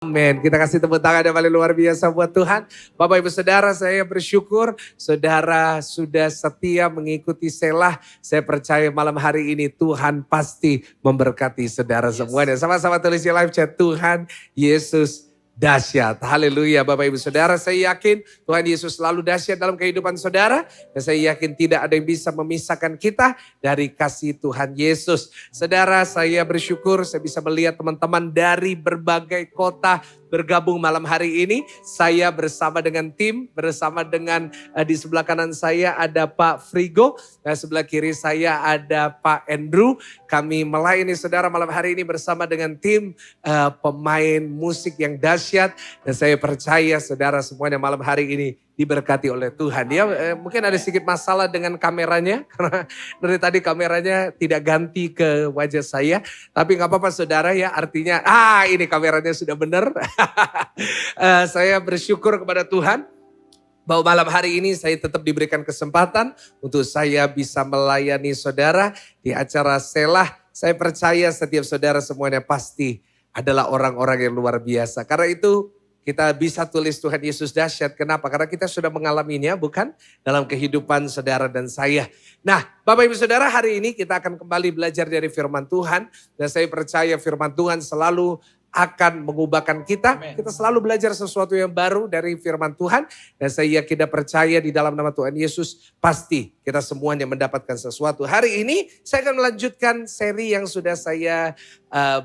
Amin. Kita kasih tepuk tangan yang paling luar biasa buat Tuhan. Bapak Ibu Saudara, saya bersyukur saudara sudah setia mengikuti Selah. Saya percaya malam hari ini Tuhan pasti memberkati saudara semuanya. Sama-sama tulis di live chat, Tuhan Yesus dahsyat. Haleluya Bapak Ibu Saudara, saya yakin Tuhan Yesus selalu dahsyat dalam kehidupan saudara. Dan saya yakin tidak ada yang bisa memisahkan kita dari kasih Tuhan Yesus. Saudara, saya bersyukur saya bisa melihat teman-teman dari berbagai kota bergabung malam hari ini. Saya bersama dengan tim, bersama dengan di sebelah kanan saya ada Pak Frigo, dan sebelah kiri saya ada Pak Andrew. Kami melayani saudara malam hari ini bersama dengan tim pemain musik yang dahsyat. Dan saya percaya saudara semuanya malam hari ini diberkati oleh Tuhan. Ya, mungkin ada sedikit masalah dengan kameranya, karena dari tadi kameranya tidak ganti ke wajah saya. Tapi gak apa-apa saudara ya, artinya ini kameranya sudah benar. Saya bersyukur kepada Tuhan bahwa malam hari ini saya tetap diberikan kesempatan untuk saya bisa melayani saudara di acara Selah. Saya percaya setiap saudara semuanya pasti adalah orang-orang yang luar biasa. Karena itu kita bisa tulis Tuhan Yesus dahsyat. Kenapa? Karena kita sudah mengalaminya, bukan? Dalam kehidupan saudara dan saya. Nah, Bapak Ibu Saudara, hari ini kita akan kembali belajar dari firman Tuhan. Dan saya percaya firman Tuhan selalu akan mengubahkan kita. Amen. Kita selalu belajar sesuatu yang baru dari firman Tuhan. Dan saya yakin dan percaya di dalam nama Tuhan Yesus pasti kita semuanya mendapatkan sesuatu. Hari ini saya akan melanjutkan seri yang sudah saya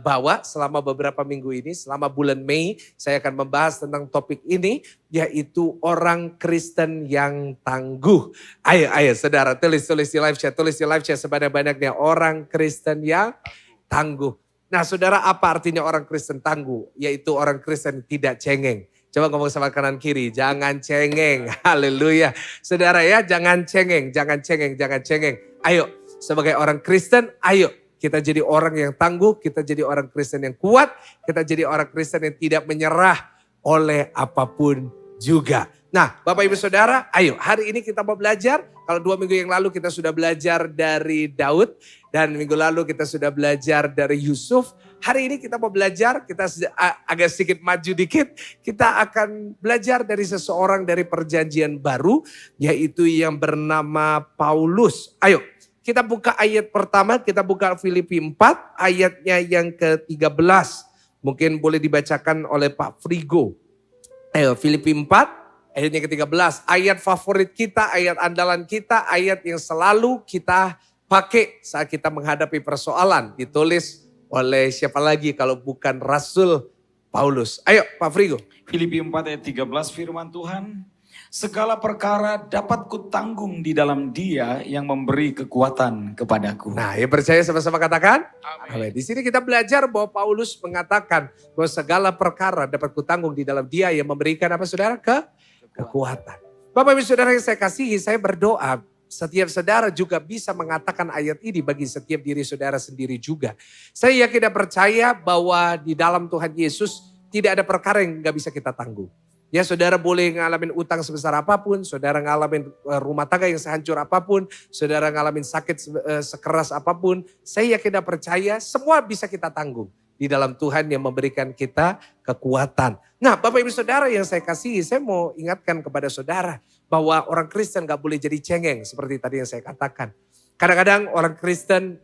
bawa selama beberapa minggu ini. Selama bulan Mei saya akan membahas tentang topik ini, yaitu orang Kristen yang tangguh. Ayo saudara, tulis di live chat sebanyak-banyaknya, orang Kristen yang tangguh. Nah saudara, apa artinya orang Kristen tangguh? Yaitu orang Kristen tidak cengeng. Coba ngomong sama kanan kiri, jangan cengeng. Haleluya. Saudara ya, jangan cengeng. Ayo, sebagai orang Kristen, ayo kita jadi orang yang tangguh, kita jadi orang Kristen yang kuat, kita jadi orang Kristen yang tidak menyerah oleh apapun juga. Nah Bapak Ibu Saudara, ayo hari ini kita mau belajar. Kalau 2 minggu yang lalu kita sudah belajar dari Daud. Dan minggu lalu kita sudah belajar dari Yusuf. Hari ini kita mau belajar, kita agak sedikit maju dikit. Kita akan belajar dari seseorang dari perjanjian baru. Yaitu yang bernama Paulus. Ayo kita buka ayat pertama, kita buka Filipi 4 ayatnya yang ke-13. Mungkin boleh dibacakan oleh Pak Frigo. Ayo Filipi 4 ayatnya ke-13. Ayat favorit kita, ayat andalan kita, ayat yang selalu kita pakai saat kita menghadapi persoalan. Ditulis oleh siapa lagi kalau bukan Rasul Paulus. Ayo Pak Frigo. Filipi 4 ayat 13 firman Tuhan. Segala perkara dapat kutanggung di dalam Dia yang memberi kekuatan kepadaku. Nah, yang percaya sama-sama katakan. Amin. Di sini kita belajar bahwa Paulus mengatakan bahwa segala perkara dapat kutanggung di dalam Dia yang memberikan apa saudara? Kekuatan. Bapak Ibu Saudara yang saya kasihi, saya berdoa setiap saudara juga bisa mengatakan ayat ini bagi setiap diri saudara sendiri juga. Saya yakin dan percaya bahwa di dalam Tuhan Yesus tidak ada perkara yang gak bisa kita tanggung. Ya saudara boleh ngalamin utang sebesar apapun, saudara ngalamin rumah tangga yang sehancur apapun, saudara ngalamin sakit sekeras apapun. Saya yakin dan percaya semua bisa kita tanggung di dalam Tuhan yang memberikan kita kekuatan. Nah Bapak Ibu Saudara yang saya kasihi, saya mau ingatkan kepada saudara bahwa orang Kristen gak boleh jadi cengeng seperti tadi yang saya katakan. Kadang-kadang orang Kristen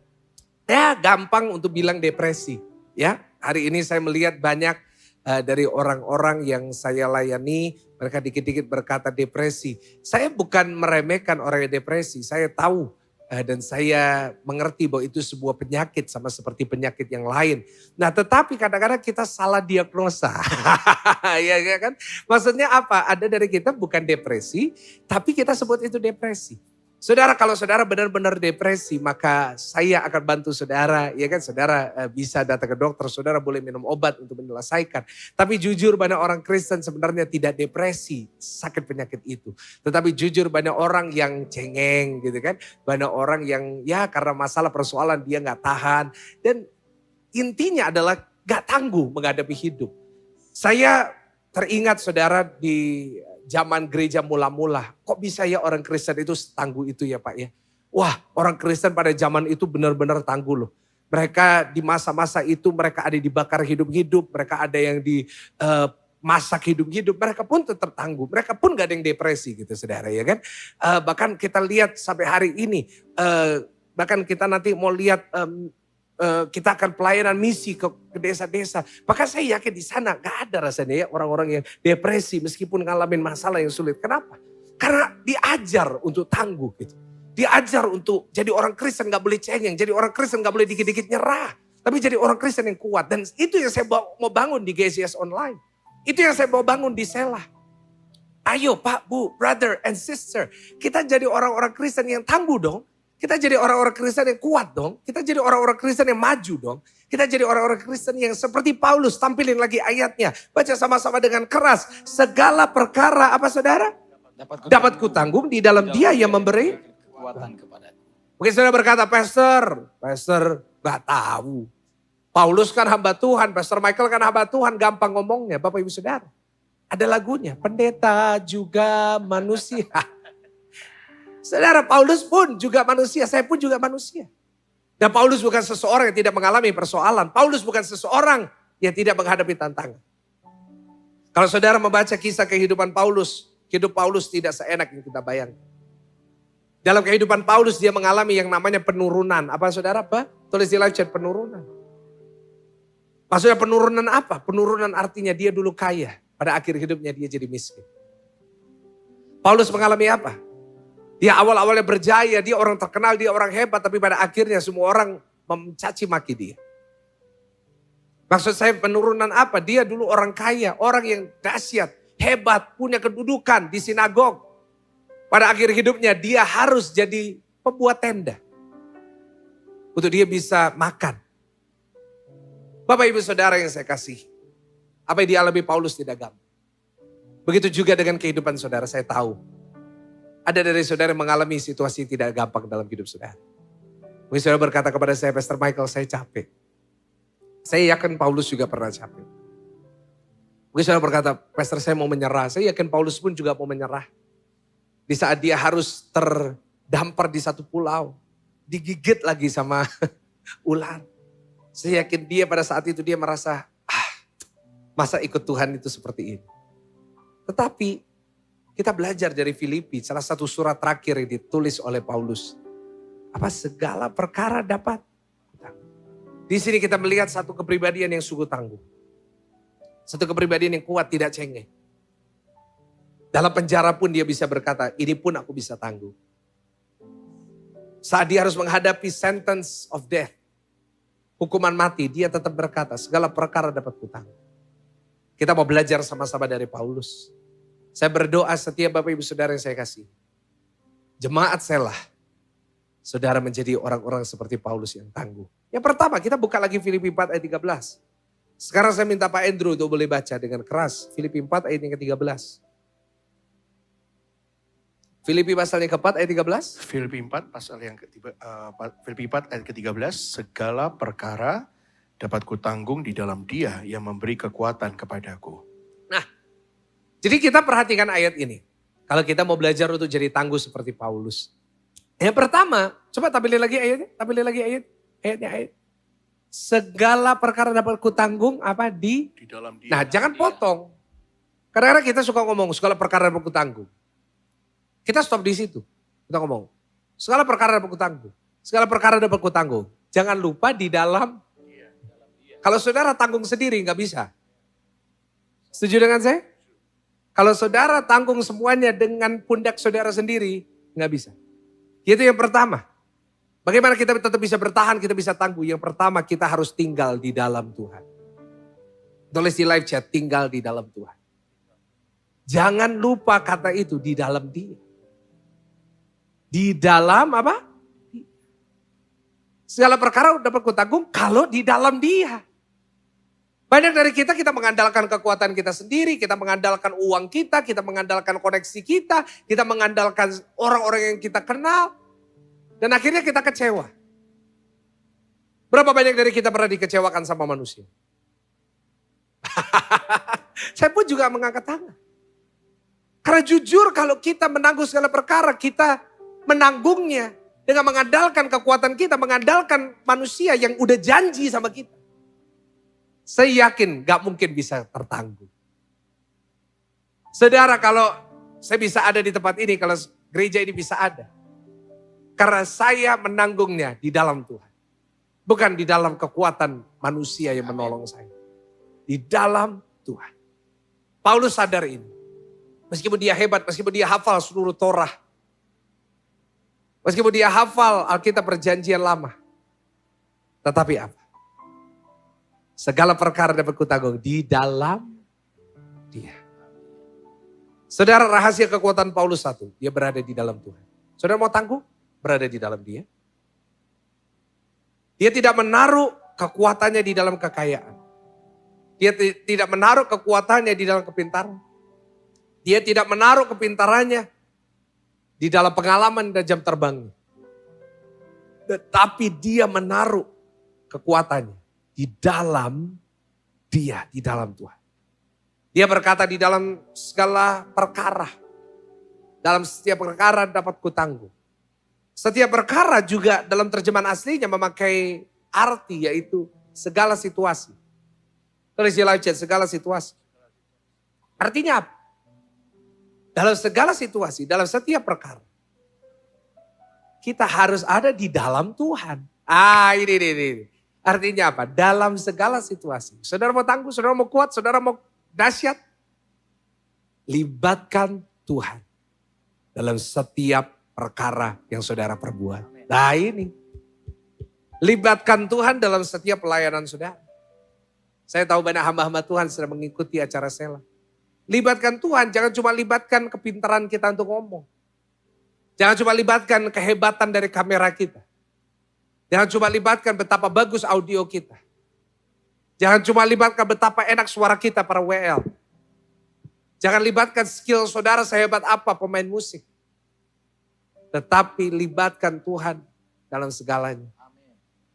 ya gampang untuk bilang depresi. Ya, hari ini saya melihat banyak dari orang-orang yang saya layani, mereka dikit-dikit berkata depresi. Saya bukan meremehkan orang yang depresi, saya tahu dan saya mengerti bahwa itu sebuah penyakit sama seperti penyakit yang lain. Nah tetapi kadang-kadang kita salah diagnosa. Ya kan? Maksudnya apa? Ada dari kita bukan depresi, tapi kita sebut itu depresi. Saudara, kalau saudara benar-benar depresi, maka saya akan bantu saudara. Ya kan, saudara bisa datang ke dokter, saudara boleh minum obat untuk menyelesaikan. Tapi jujur banyak orang Kristen sebenarnya tidak depresi, sakit penyakit itu. Tetapi jujur banyak orang yang cengeng gitu kan. Banyak orang yang ya karena masalah persoalan dia gak tahan. Dan intinya adalah gak tangguh menghadapi hidup. Saya teringat saudara di zaman gereja mula-mula, kok bisa ya orang Kristen itu tangguh itu ya Pak ya. Wah orang Kristen pada zaman itu benar-benar tangguh loh. Mereka di masa-masa itu mereka ada dibakar hidup-hidup, mereka ada yang masak hidup-hidup, mereka pun tetap tangguh. Mereka pun gak ada yang depresi gitu saudara ya kan. Bahkan kita lihat sampai hari ini, bahkan kita nanti mau lihat kita akan pelayanan misi ke desa-desa. Bahkan saya yakin di sana gak ada rasanya ya orang-orang yang depresi meskipun ngalamin masalah yang sulit. Kenapa? Karena diajar untuk tangguh gitu. Diajar untuk jadi orang Kristen gak boleh cengeng, jadi orang Kristen gak boleh dikit-dikit nyerah. Tapi jadi orang Kristen yang kuat. Dan itu yang saya mau bangun di GCS Online. Itu yang saya mau bangun di Selah. Ayo Pak, Bu, brother and sister. Kita jadi orang-orang Kristen yang tangguh dong. Kita jadi orang-orang Kristen yang kuat dong. Kita jadi orang-orang Kristen yang maju dong. Kita jadi orang-orang Kristen yang seperti Paulus. Tampilin lagi ayatnya. Baca sama-sama dengan keras. Segala perkara apa saudara? Dapat kutanggung di dalam dia yang memberi kekuatan kepada. Mungkin saudara berkata, Pastor gak tahu. Paulus kan hamba Tuhan, Pastor Michael kan hamba Tuhan. Gampang ngomongnya Bapak Ibu Saudara. Ada lagunya, pendeta juga manusia. Saudara, Paulus pun juga manusia, saya pun juga manusia. Dan Paulus bukan seseorang yang tidak mengalami persoalan. Paulus bukan seseorang yang tidak menghadapi tantangan. Kalau saudara membaca kisah kehidupan Paulus, hidup Paulus tidak seenak yang kita bayangkan. Dalam kehidupan Paulus dia mengalami yang namanya penurunan. Apa saudara? Apa? Tulis di live chat, penurunan. Maksudnya penurunan apa? Penurunan artinya dia dulu kaya. Pada akhir hidupnya dia jadi miskin. Paulus mengalami apa? Dia awal-awalnya berjaya, dia orang terkenal, dia orang hebat. Tapi pada akhirnya semua orang mencaci maki dia. Maksud saya penurunan apa? Dia dulu orang kaya, orang yang dahsyat, hebat, punya kedudukan di sinagog. Pada akhir hidupnya dia harus jadi pembuat tenda. Untuk dia bisa makan. Bapak Ibu Saudara yang saya kasih. Apa yang dialami Paulus tidak gampang. Begitu juga dengan kehidupan saudara, saya tahu. Ada dari saudara yang mengalami situasi tidak gampang dalam hidup saudara. Mungkin saudara berkata kepada saya, Pastor Michael, saya capek. Saya yakin Paulus juga pernah capek. Mungkin saudara berkata, Pastor saya mau menyerah. Saya yakin Paulus pun juga mau menyerah. Di saat dia harus terdampar di satu pulau. Digigit lagi sama ular. Saya yakin dia pada saat itu dia merasa, masa ikut Tuhan itu seperti ini. Tetapi kita belajar dari Filipi, salah satu surat terakhir yang ditulis oleh Paulus. Apa segala perkara dapat. Di sini kita melihat satu kepribadian yang sungguh tangguh. Satu kepribadian yang kuat, tidak cengeng. Dalam penjara pun dia bisa berkata, ini pun aku bisa tangguh. Saat dia harus menghadapi sentence of death, hukuman mati, dia tetap berkata, segala perkara dapat kutangguh. Kita mau belajar sama-sama dari Paulus. Saya berdoa setiap Bapak Ibu Saudara yang saya kasih. Jemaat Selah. Saudara menjadi orang-orang seperti Paulus yang tangguh. Yang pertama kita buka lagi Filipi 4 ayat 13. Sekarang saya minta Pak Andrew untuk boleh baca dengan keras. Filipi 4 ayat yang ke-13. Filipi pasal yang ke-4 ayat 13. Filipi 4 pasal yang Filipi 4 ayat ke-13. Segala perkara dapat kutanggung di dalam Dia yang memberi kekuatan kepadaku. Nah, jadi kita perhatikan ayat ini. Kalau kita mau belajar untuk jadi tangguh seperti Paulus. Yang pertama, coba tampilin lagi ayatnya. Tampilin lagi ayatnya. Segala perkara dapat kutanggung apa di dalam Dia. Nah, jangan potong. Kadang-kadang kita suka ngomong segala perkara dapat kutanggung. Kita stop di situ. Kita ngomong segala perkara dapat kutanggung. Segala perkara dapat kutanggung. Jangan lupa di dalam. Kalau saudara tanggung sendiri nggak bisa. Setuju dengan saya? Kalau saudara tanggung semuanya dengan pundak saudara sendiri, nggak bisa. Itu yang pertama. Bagaimana kita tetap bisa bertahan, kita bisa tangguh. Yang pertama kita harus tinggal di dalam Tuhan. Tulis di live chat, tinggal di dalam Tuhan. Jangan lupa kata itu, di dalam Dia. Di dalam apa? Segala perkara dapat kutanggung kalau di dalam Dia. Banyak dari kita mengandalkan kekuatan kita sendiri, kita mengandalkan uang kita mengandalkan koneksi kita mengandalkan orang-orang yang kita kenal. Dan akhirnya kita kecewa. Berapa banyak dari kita pernah dikecewakan sama manusia? Saya pun juga mengangkat tangan. Karena jujur kalau kita menanggung segala perkara, kita menanggungnya Dengan mengandalkan kekuatan kita, mengandalkan manusia yang udah janji sama kita. Saya yakin gak mungkin bisa tertanggung. Saudara, kalau saya bisa ada di tempat ini, kalau gereja ini bisa ada. Karena saya menanggungnya di dalam Tuhan. Bukan di dalam kekuatan manusia yang menolong saya. Di dalam Tuhan. Paulus sadar ini. Meskipun dia hebat, meskipun dia hafal seluruh Torah. Meskipun dia hafal Alkitab Perjanjian Lama. Tetapi apa? Segala perkara dapat kutanggung di dalam Dia. Saudara, rahasia kekuatan Paulus satu, dia berada di dalam Tuhan. Saudara mau tangguh? Berada di dalam Dia. Dia tidak menaruh kekuatannya di dalam kekayaan. Dia tidak menaruh kekuatannya di dalam kepintaran. Dia tidak menaruh kepintarannya di dalam pengalaman dan jam terbangnya. Tetapi dia menaruh kekuatannya di dalam Dia, di dalam Tuhan. Dia berkata di dalam segala perkara. Dalam setiap perkara dapat kutanggung. Setiap perkara juga dalam terjemahan aslinya memakai arti yaitu segala situasi. Tulis di live chat, segala situasi. Artinya apa? Dalam segala situasi, dalam setiap perkara. Kita harus ada di dalam Tuhan. Ini. Artinya apa? Dalam segala situasi. Saudara mau tangguh, saudara mau kuat, saudara mau dahsyat. Libatkan Tuhan. Dalam setiap perkara yang saudara perbuat. Nah ini. Libatkan Tuhan dalam setiap pelayanan saudara. Saya tahu banyak hamba-hamba Tuhan sedang mengikuti acara Selah. Libatkan Tuhan, jangan cuma libatkan kepintaran kita untuk ngomong. Jangan cuma libatkan kehebatan dari kamera kita. Jangan cuma libatkan betapa bagus audio kita. Jangan cuma libatkan betapa enak suara kita para WL. Jangan libatkan skill saudara sehebat apa pemain musik. Tetapi libatkan Tuhan dalam segalanya.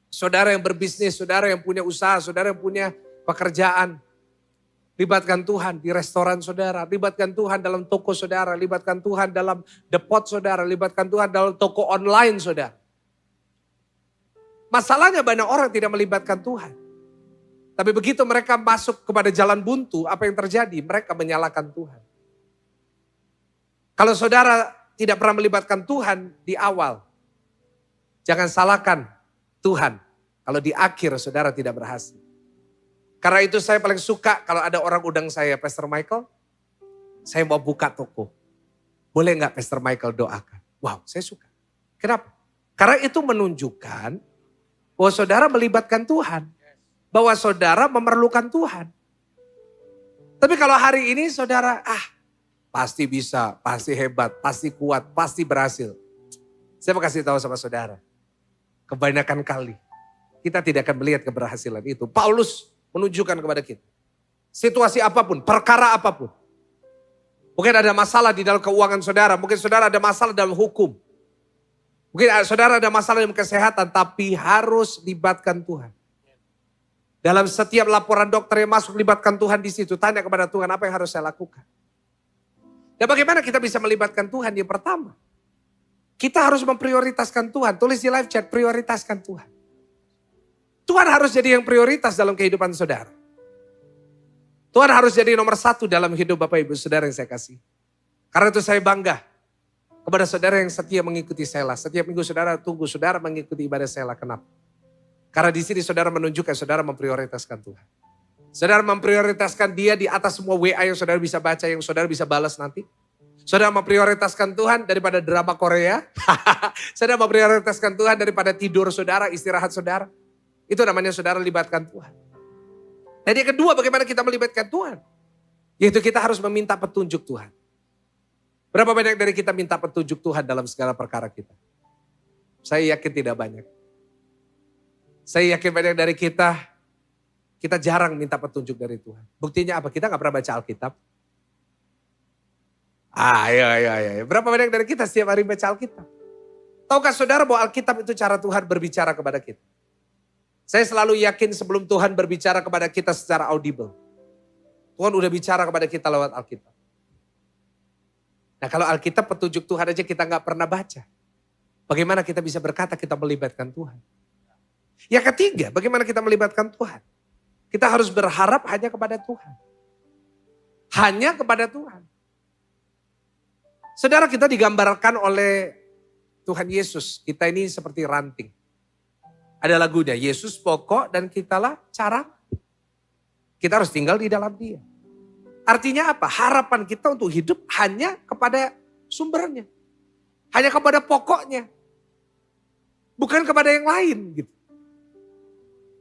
Saudara yang berbisnis, saudara yang punya usaha, saudara yang punya pekerjaan. Libatkan Tuhan di restoran saudara, libatkan Tuhan dalam toko saudara, libatkan Tuhan dalam depot saudara, libatkan Tuhan dalam toko online saudara. Masalahnya banyak orang tidak melibatkan Tuhan. Tapi begitu mereka masuk kepada jalan buntu, apa yang terjadi? Mereka menyalahkan Tuhan. Kalau saudara tidak pernah melibatkan Tuhan di awal, jangan salahkan Tuhan kalau di akhir saudara tidak berhasil. Karena itu saya paling suka kalau ada orang undang saya, Pastor Michael, saya mau buka toko. Boleh nggak Pastor Michael doakan? Wow, saya suka. Kenapa? Karena itu menunjukkan bahwa saudara melibatkan Tuhan. Bahwa saudara memerlukan Tuhan. Tapi kalau hari ini saudara, pasti bisa, pasti hebat, pasti kuat, pasti berhasil. Saya mau kasih tahu sama saudara. Kebanyakan kali kita tidak akan melihat keberhasilan itu. Paulus menunjukkan kepada kita. Situasi apapun, perkara apapun. Mungkin ada masalah di dalam keuangan saudara. Mungkin saudara ada masalah dalam hukum. Mungkin saudara ada masalah dalam kesehatan. Tapi harus libatkan Tuhan. Dalam setiap laporan dokter yang masuk, libatkan Tuhan di situ. Tanya kepada Tuhan, apa yang harus saya lakukan? Dan bagaimana kita bisa melibatkan Tuhan? Yang pertama, kita harus memprioritaskan Tuhan. Tulis di live chat, prioritaskan Tuhan. Tuhan harus jadi yang prioritas dalam kehidupan saudara. Tuhan harus jadi nomor satu dalam hidup Bapak Ibu Saudara yang saya kasih. Karena itu saya bangga kepada saudara yang setia mengikuti Selah. Setiap minggu saudara tunggu saudara mengikuti ibadah Selah. Kenapa? Karena di sini saudara menunjukkan saudara memprioritaskan Tuhan. Saudara memprioritaskan Dia di atas semua WA yang saudara bisa baca, yang saudara bisa balas nanti. Saudara memprioritaskan Tuhan daripada drama Korea. Saudara memprioritaskan Tuhan daripada tidur saudara, istirahat saudara. Itu namanya saudara libatkan Tuhan. Dan yang kedua, bagaimana kita melibatkan Tuhan? Yaitu kita harus meminta petunjuk Tuhan. Berapa banyak dari kita minta petunjuk Tuhan dalam segala perkara kita? Saya yakin tidak banyak. Saya yakin banyak dari kita jarang minta petunjuk dari Tuhan. Buktinya apa? Kita gak pernah baca Alkitab. Ayo. Berapa banyak dari kita setiap hari baca Alkitab? Tahukah saudara bahwa Alkitab itu cara Tuhan berbicara kepada kita? Saya selalu yakin sebelum Tuhan berbicara kepada kita secara audible. Tuhan udah bicara kepada kita lewat Alkitab. Nah kalau Alkitab petunjuk Tuhan aja kita gak pernah baca. Bagaimana kita bisa berkata kita melibatkan Tuhan? Yang ketiga, bagaimana kita melibatkan Tuhan? Kita harus berharap hanya kepada Tuhan. Hanya kepada Tuhan. Saudara, kita digambarkan oleh Tuhan Yesus. Kita ini seperti ranting. Ada lagunya, Yesus pokok dan kitalah cara. Kita harus tinggal di dalam Dia. Artinya apa? Harapan kita untuk hidup hanya kepada sumbernya. Hanya kepada pokoknya. Bukan kepada yang lain gitu.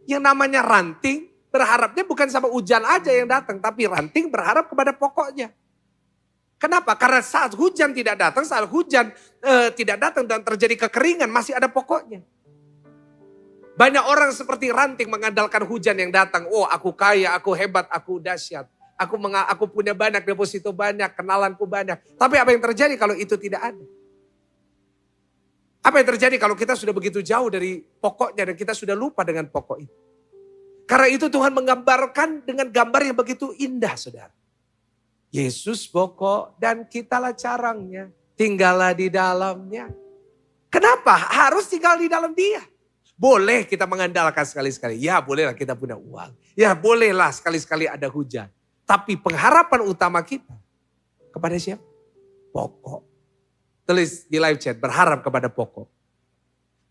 Yang namanya ranting berharapnya bukan sama hujan aja yang datang. Tapi ranting berharap kepada pokoknya. Kenapa? Karena saat hujan tidak datang, saat hujan tidak datang dan terjadi kekeringan masih ada pokoknya. Banyak orang seperti ranting mengandalkan hujan yang datang. Oh, aku kaya, aku hebat, aku dahsyat. Aku punya banyak, deposito banyak, kenalanku banyak. Tapi apa yang terjadi kalau itu tidak ada? Apa yang terjadi kalau kita sudah begitu jauh dari pokoknya dan kita sudah lupa dengan pokok itu? Karena itu Tuhan menggambarkan dengan gambar yang begitu indah, saudara. Yesus pokok dan kitalah carangnya. Tinggallah di dalamnya. Kenapa? Harus tinggal di dalam Dia. Boleh kita mengandalkan sekali-sekali. Ya bolehlah kita punya uang. Ya bolehlah sekali-sekali ada hujan. Tapi pengharapan utama kita kepada siapa? Pokok. Tulis di live chat, berharap kepada pokok.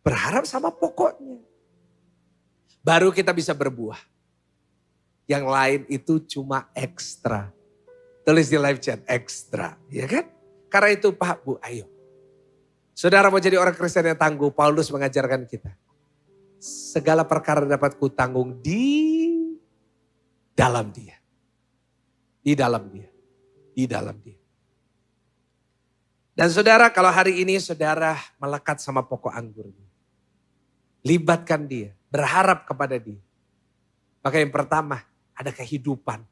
Berharap sama pokoknya. Baru kita bisa berbuah. Yang lain itu cuma ekstra. Tulis di live chat, ekstra. Ya kan? Karena itu Pak, Bu, ayo. Saudara mau jadi orang Kristen yang tangguh, Paulus mengajarkan kita. Segala perkara dapat kutanggung di dalam Dia. Di dalam Dia. Di dalam Dia. Dan saudara, kalau hari ini saudara melekat sama pokok anggurnya. Libatkan Dia. Berharap kepada Dia. Maka yang pertama, ada kehidupan.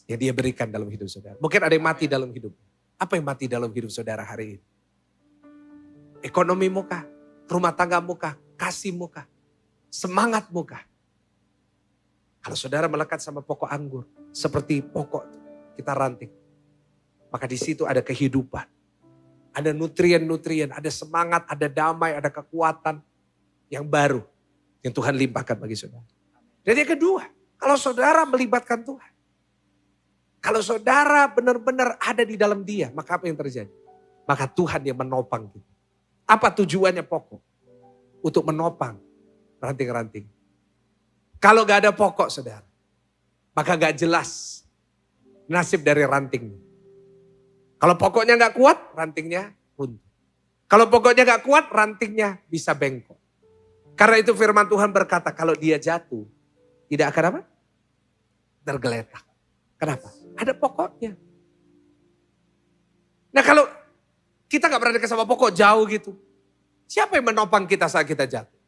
Yang Dia berikan dalam hidup saudara. Mungkin ada yang mati dalam hidup. Apa yang mati dalam hidup saudara hari ini? Ekonomimu kah? Rumah tanggamu kah? Kasihmu kah? Semangatmu kah? Kalau saudara melekat sama pokok anggur, seperti pokok kita ranting, maka di situ ada kehidupan. Ada nutrien-nutrien, ada semangat, ada damai, ada kekuatan yang baru yang Tuhan limpahkan bagi saudara. Dan yang kedua, kalau saudara melibatkan Tuhan, kalau saudara benar-benar ada di dalam Dia, maka apa yang terjadi? Maka Tuhan yang menopang kita. Apa tujuannya pokok? Untuk menopang ranting-ranting. Kalau gak ada pokok saudara, maka gak jelas nasib dari ranting. Kalau pokoknya gak kuat, rantingnya runtuh. Kalau pokoknya gak kuat, rantingnya bisa bengkok. Karena itu firman Tuhan berkata, kalau dia jatuh, tidak akan apa? Tergeletak. Kenapa? Ada pokoknya. Nah kalau kita gak berada sama pokok jauh gitu. Siapa yang menopang kita saat kita jatuh?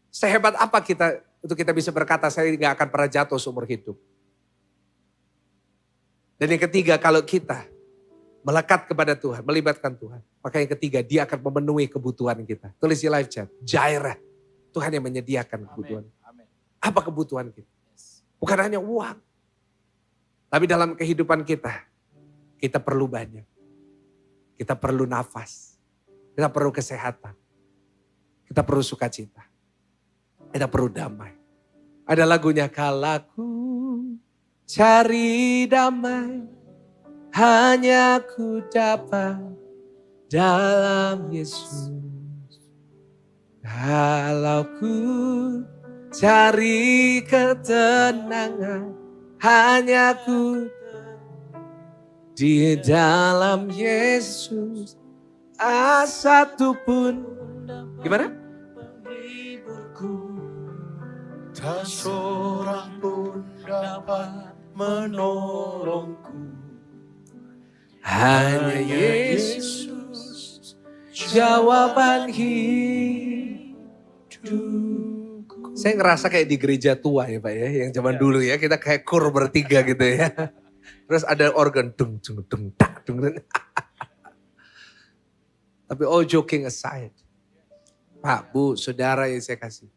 Sehebat apa kita untuk kita bisa berkata saya gak akan pernah jatuh seumur hidup. Dan yang ketiga kalau kita melekat kepada Tuhan, melibatkan Tuhan. Maka yang ketiga dia akan memenuhi kebutuhan kita. Tulis di live chat, Jireh. Tuhan yang menyediakan kebutuhan. Apa kebutuhan kita? Bukan hanya uang. Tapi dalam kehidupan kita perlu banyak. Kita perlu nafas. Kita perlu kesehatan. Kita perlu sukacita. Kita perlu damai. Ada lagunya, kalaku cari damai, hanya ku dapat dalam Yesus. Kalau ku cari ketenangan, hanya ku di dalam Yesus. Satu pun. Gimana? Tak seorang pun dapat menolongku. Hanya Yesus jawaban hidupku. Saya ngerasa kayak di gereja tua ya Pak ya. Yang zaman dulu ya. Kita kayak kur bertiga gitu ya. Terus ada organ. Dung, dung, dung, tak, dung, dung. Tapi all joking aside. Pak, Bu, saudara yang saya kasih.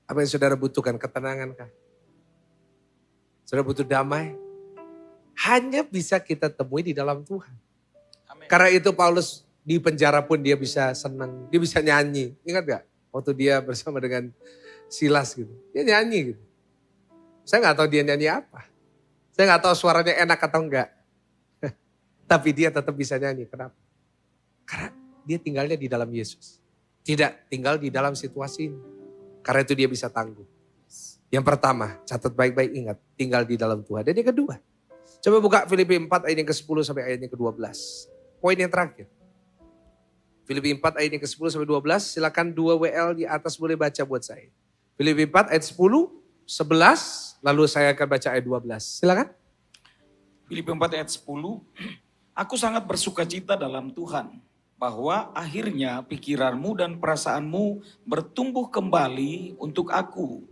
Apa yang saudara butuhkan? Ketenangan kah? Saudara butuh damai? Hanya bisa kita temui di dalam Tuhan. Amen. Karena itu Paulus Di penjara pun dia bisa senang, dia bisa nyanyi. Ingat gak? Waktu dia bersama dengan Silas gitu. Dia nyanyi gitu. Saya gak tahu dia nyanyi apa. Saya gak tahu suaranya enak atau enggak. Tapi dia tetap bisa nyanyi. Kenapa? Karena dia tinggalnya di dalam Yesus. Tidak tinggal di dalam situasi ini. Karena itu dia bisa tangguh. Yang pertama, catat baik-baik, ingat. Tinggal di dalam Tuhan. Dan yang kedua, coba buka Filipi 4 ayat yang ke-10 sampai ayat yang ke-12. Poin yang terakhir. Filipi 4 ayat yang ke-10 sampai 12. Silakan 2 WL di atas boleh baca buat saya. Filipi 4 ayat 10, 11, lalu saya akan baca ayat 12. Silakan. Filipi 4 ayat 10, aku sangat bersuka cita dalam Tuhan, bahwa akhirnya pikiranmu dan perasaanmu bertumbuh kembali untuk aku.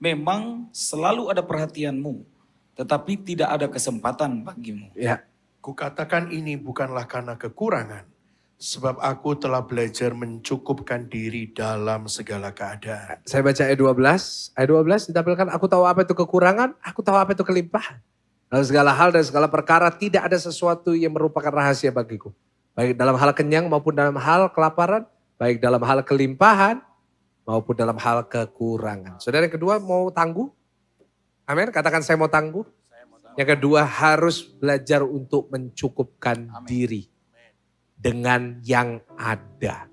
Memang selalu ada perhatianmu, tetapi tidak ada kesempatan bagimu. Ya, Kukatakan ini bukanlah karena kekurangan, sebab aku telah belajar mencukupkan diri dalam segala keadaan. saya baca ayat 12. Ayat 12 ditampilkan, aku tahu apa itu kekurangan, aku tahu apa itu kelimpahan. Dalam segala hal dan segala perkara tidak ada sesuatu yang merupakan rahasia bagiku. Baik dalam hal kenyang maupun dalam hal kelaparan, baik dalam hal kelimpahan maupun dalam hal kekurangan. Saudara yang kedua mau tangguh? Amin, katakan saya mau tangguh. Yang kedua harus belajar untuk mencukupkan diri dengan yang ada.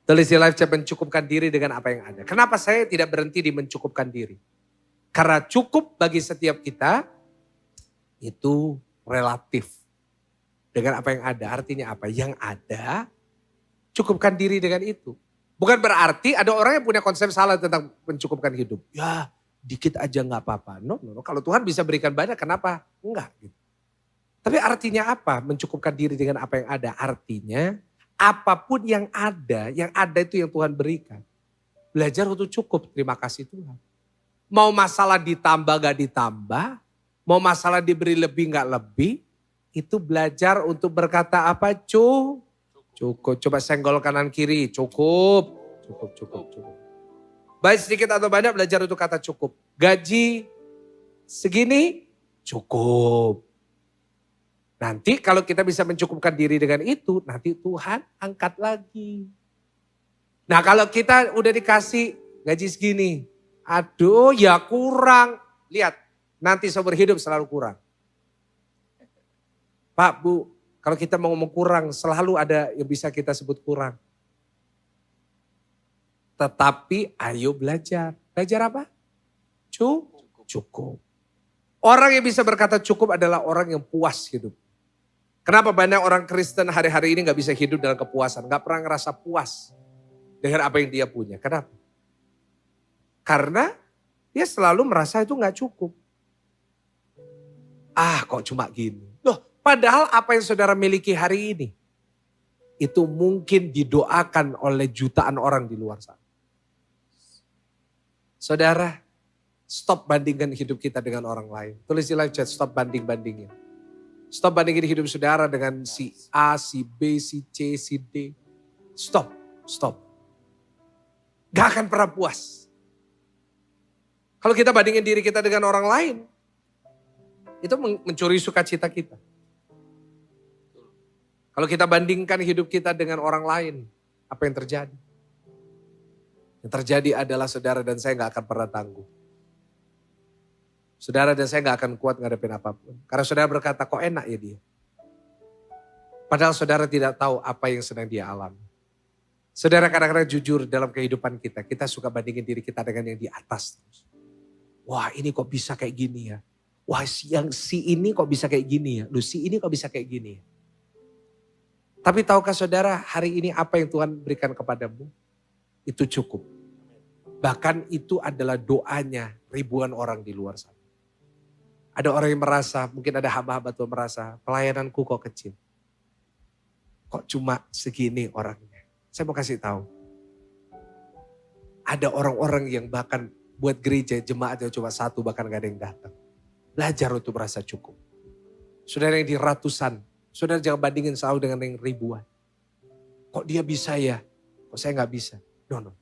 Tulis di live chat, mencukupkan diri dengan apa yang ada. Kenapa saya tidak berhenti di mencukupkan diri? Karena cukup bagi setiap kita itu relatif. Dengan apa yang ada, artinya apa? Yang ada, cukupkan diri dengan itu. Bukan berarti ada orang yang punya konsep salah tentang mencukupkan hidup. Ya dikit aja gak apa-apa. No. Kalau Tuhan bisa berikan banyak, kenapa? Enggak. Gitu. Tapi artinya apa? Mencukupkan diri dengan apa yang ada. Artinya apapun yang ada itu yang Tuhan berikan. Belajar untuk cukup, terima kasih Tuhan. Mau masalah ditambah gak ditambah, mau masalah diberi lebih gak lebih, itu belajar untuk berkata apa? Cukup. Coba senggol kanan kiri, cukup. Baik sedikit atau banyak belajar untuk kata cukup. Gaji segini, cukup. Nanti kalau kita bisa mencukupkan diri dengan itu, nanti Tuhan angkat lagi. Nah kalau kita udah dikasih gaji segini, aduh ya kurang. Lihat, nanti seumur hidup selalu kurang. Pak, Bu, kalau kita mau ngomong kurang, selalu ada yang bisa kita sebut kurang. Tetapi ayo belajar. Belajar apa? Cukup. Orang yang bisa berkata cukup adalah orang yang puas hidup. Kenapa banyak orang Kristen hari-hari ini gak bisa hidup dalam kepuasan. Gak pernah ngerasa puas dengan apa yang dia punya. Kenapa? Karena dia selalu merasa itu gak cukup. Kok cuma gini. Loh, padahal apa yang saudara miliki hari ini, itu mungkin didoakan oleh jutaan orang di luar sana. Saudara, stop bandingkan hidup kita dengan orang lain. Tulis di live chat, stop banding-bandingin. Stop bandingin hidup saudara dengan si A, si B, si C, si D. Stop. Gak akan pernah puas. Kalau kita bandingin diri kita dengan orang lain, itu mencuri sukacita kita. Kalau kita bandingkan hidup kita dengan orang lain, apa yang terjadi? Yang terjadi adalah saudara dan saya gak akan pernah tangguh. Saudara dan saya gak akan kuat ngadepin apapun. Karena saudara berkata, kok enak ya dia. Padahal saudara tidak tahu apa yang sedang dia alami. Saudara kadang-kadang jujur dalam kehidupan kita. Kita suka bandingin diri kita dengan yang di atas terus. Wah ini kok bisa kayak gini ya. Wah yang si ini kok bisa kayak gini ya. Lu si ini kok bisa kayak gini ya. Tapi tahukah saudara hari ini apa yang Tuhan berikan kepadamu? Itu cukup. Bahkan itu adalah doanya ribuan orang di luar sana. Ada orang yang merasa, mungkin ada hamba-hamba Tuhan merasa, pelayananku kok kecil. Kok cuma segini orangnya. Saya mau kasih tahu. Ada orang-orang yang bahkan buat gereja jemaatnya cuma satu, bahkan gak ada yang datang. Belajar untuk merasa cukup. Saudara yang di ratusan, saudara jangan bandingin selalu dengan yang ribuan. Kok dia bisa ya? Kok saya gak bisa? No.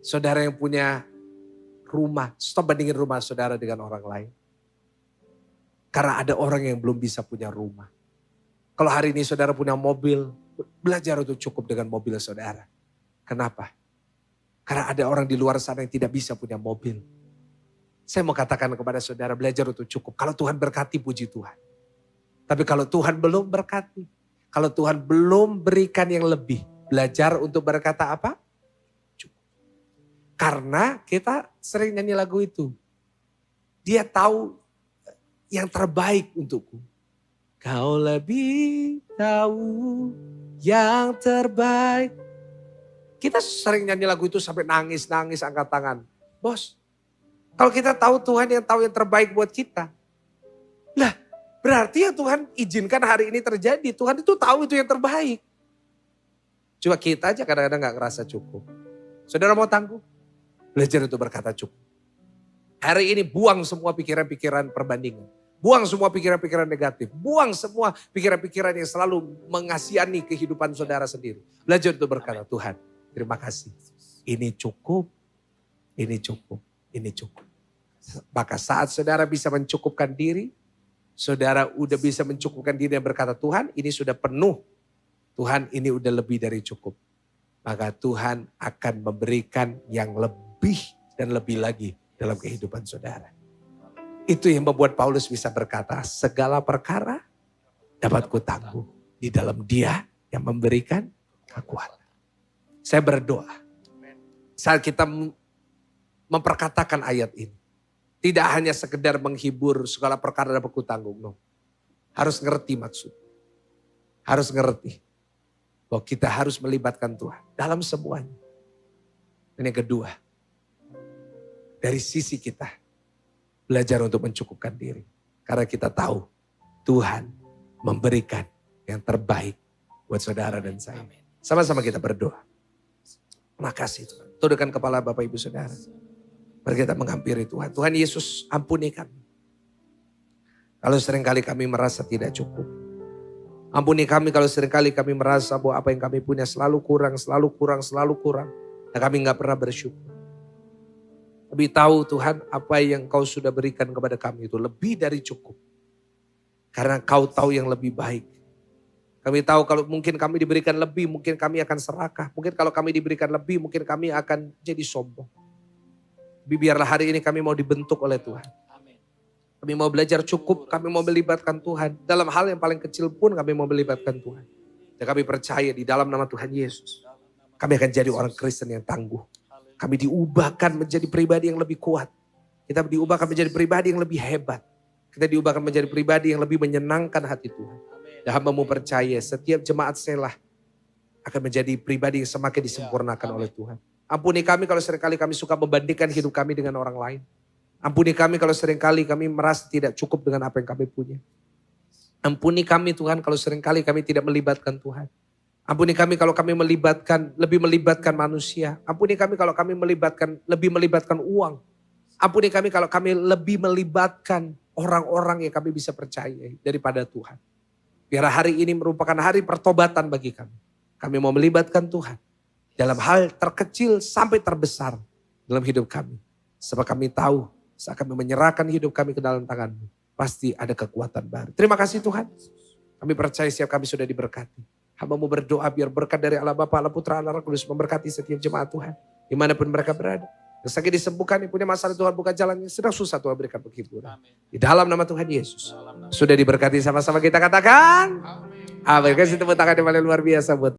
Saudara yang punya rumah, stop bandingin rumah saudara dengan orang lain. Karena ada orang yang belum bisa punya rumah. Kalau hari ini saudara punya mobil, belajar untuk cukup dengan mobil saudara. Kenapa? Karena ada orang di luar sana yang tidak bisa punya mobil. Saya mau katakan kepada saudara, belajar untuk cukup. Kalau Tuhan berkati, puji Tuhan. Tapi kalau Tuhan belum berkati, kalau Tuhan belum berikan yang lebih, belajar untuk berkata apa? Cukup. Karena kita sering nyanyi lagu itu. Dia tahu yang terbaik untukku. Kau lebih tahu yang terbaik. Kita sering nyanyi lagu itu sampai nangis-nangis angkat tangan. Bos, kalau kita tahu Tuhan yang tahu yang terbaik buat kita. Lah, berarti ya Tuhan izinkan hari ini terjadi. Tuhan itu tahu itu yang terbaik. Cuma kita aja kadang-kadang gak ngerasa cukup. Saudara mau tangguh? Belajar untuk berkata cukup. Hari ini buang semua pikiran-pikiran perbandingan. Buang semua pikiran-pikiran negatif. Buang semua pikiran-pikiran yang selalu mengasihani kehidupan saudara sendiri. Belajar untuk berkata, Tuhan terima kasih. Ini cukup, ini cukup, ini cukup. Maka saat saudara bisa mencukupkan diri, saudara udah bisa mencukupkan diri dan berkata, Tuhan ini sudah penuh. Tuhan ini udah lebih dari cukup. Maka Tuhan akan memberikan yang lebih dan lebih lagi dalam kehidupan saudara. Itu yang membuat Paulus bisa berkata, segala perkara dapat kutangguh di dalam Dia yang memberikan kekuatan. Saya berdoa saat kita memperkatakan ayat ini. Tidak hanya sekedar menghibur segala perkara dapat kutangguh. No. Harus ngerti maksud. Harus ngerti bahwa kita harus melibatkan Tuhan dalam semuanya. Dan yang kedua, dari sisi kita belajar untuk mencukupkan diri. Karena kita tahu Tuhan memberikan yang terbaik buat saudara dan saya. Sama-sama kita berdoa. Makasih Tuhan. Tundukkan kepala Bapak Ibu Saudara. Mari kita menghampiri Tuhan. Tuhan Yesus ampuni kami. Kalau seringkali kami merasa tidak cukup. Ampuni kami kalau seringkali kami merasa bahwa apa yang kami punya selalu kurang, selalu kurang, selalu kurang. Dan kami gak pernah bersyukur. Tapi tahu Tuhan apa yang Kau sudah berikan kepada kami itu lebih dari cukup. Karena Kau tahu yang lebih baik. Kami tahu kalau mungkin kami diberikan lebih, mungkin kami akan serakah. Mungkin kalau kami diberikan lebih, mungkin kami akan jadi sombong. Tapi biarlah hari ini kami mau dibentuk oleh Tuhan. Kami mau belajar cukup, kami mau melibatkan Tuhan. Dalam hal yang paling kecil pun kami mau melibatkan Tuhan. Dan kami percaya di dalam nama Tuhan Yesus. Kami akan jadi orang Kristen yang tangguh. Kami diubahkan menjadi pribadi yang lebih kuat. Kita diubahkan menjadi pribadi yang lebih hebat. Kita diubahkan menjadi pribadi yang lebih menyenangkan hati Tuhan. Dan hamba-Mu percaya setiap jemaat Selah akan menjadi pribadi yang semakin disempurnakan oleh Tuhan. Ampuni kami kalau seringkali kami suka membandingkan hidup kami dengan orang lain. Ampuni kami kalau seringkali kami merasa tidak cukup dengan apa yang kami punya. Ampuni kami Tuhan kalau seringkali kami tidak melibatkan Tuhan. Ampuni kami kalau kami lebih melibatkan manusia. Ampuni kami kalau kami lebih melibatkan uang. Ampuni kami kalau kami lebih melibatkan orang-orang yang kami bisa percayai daripada Tuhan. Biar hari ini merupakan hari pertobatan bagi kami. Kami mau melibatkan Tuhan dalam hal terkecil sampai terbesar dalam hidup kami. Sebab kami tahu saat kami menyerahkan hidup kami ke dalam tangan-Mu, pasti ada kekuatan baru. Terima kasih Tuhan. Kami percaya setiap kami sudah diberkati. Hamba-Mu berdoa biar berkat dari Allah Bapa, Allah Putra, Allah Roh Kudus memberkati setiap jemaat Tuhan. Dimanapun mereka berada. Yang sakit disembuhkan, yang punya masalah Tuhan buka jalannya. Sedang susah Tuhan berikan penghiburan. Di dalam nama Tuhan Yesus. Sudah diberkati sama-sama kita katakan. Amin. Kasih tepuk tangan yang paling luar biasa buat